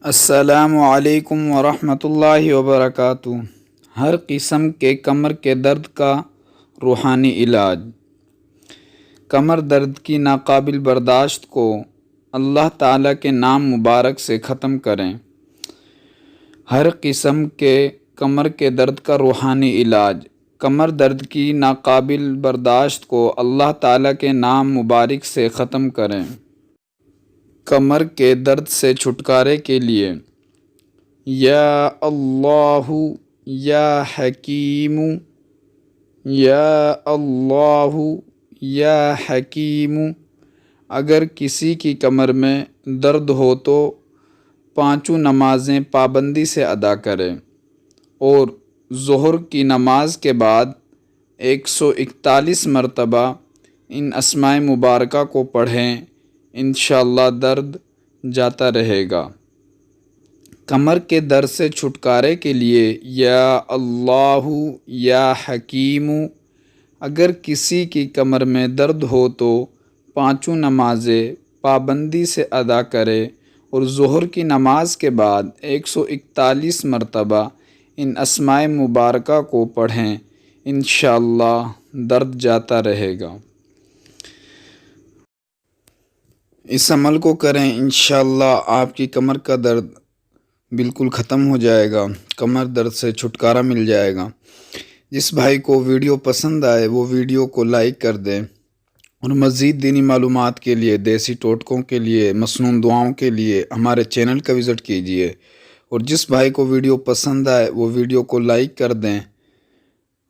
السلام علیکم ورحمۃ اللہ وبرکاتہ۔ ہر قسم کے کمر کے درد کا روحانی علاج۔ کمر درد کی ناقابل برداشت کو اللہ تعالیٰ کے نام مبارک سے ختم کریں۔ ہر قسم کے کمر کے درد کا روحانی علاج۔ کمر درد کی ناقابل برداشت کو اللہ تعالیٰ کے نام مبارک سے ختم کریں۔ کمر کے درد سے چھٹکارے کے لیے یا اللہ یا حکیم، یا اللہ یا حکیم۔ اگر کسی کی کمر میں درد ہو تو پانچوں نمازیں پابندی سے ادا کریں اور ظہر کی نماز کے بعد 141 مرتبہ ان اسماء مبارکہ کو پڑھیں، انشاءاللہ درد جاتا رہے گا۔ کمر کے درد سے چھٹکارے کے لیے یا اللہ یا حکیم۔ اگر کسی کی کمر میں درد ہو تو پانچوں نمازیں پابندی سے ادا کرے اور ظہر کی نماز کے بعد 141 مرتبہ ان اسماء مبارکہ کو پڑھیں، انشاءاللہ درد جاتا رہے گا۔ اس عمل کو کریں، انشاءاللہ آپ کی کمر کا درد بالکل ختم ہو جائے گا، کمر درد سے چھٹکارا مل جائے گا۔ جس بھائی کو ویڈیو پسند آئے وہ ویڈیو کو لائک کر دیں اور مزید دینی معلومات کے لیے، دیسی ٹوٹکوں کے لیے، مسنون دعاؤں کے لیے ہمارے چینل کا وزٹ کیجیے۔ اور جس بھائی کو ویڈیو پسند آئے وہ ویڈیو کو لائک کر دیں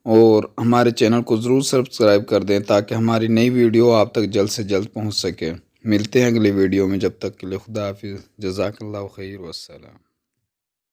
اور ہمارے چینل کو ضرور سبسکرائب کر دیں تاکہ ہماری نئی ویڈیو آپ تک جلد سے جلد پہنچ سکے۔ ملتے ہیں اگلی ویڈیو میں، جب تک کے لیے خدا حافظ، جزاک اللہ خیر، والسلام۔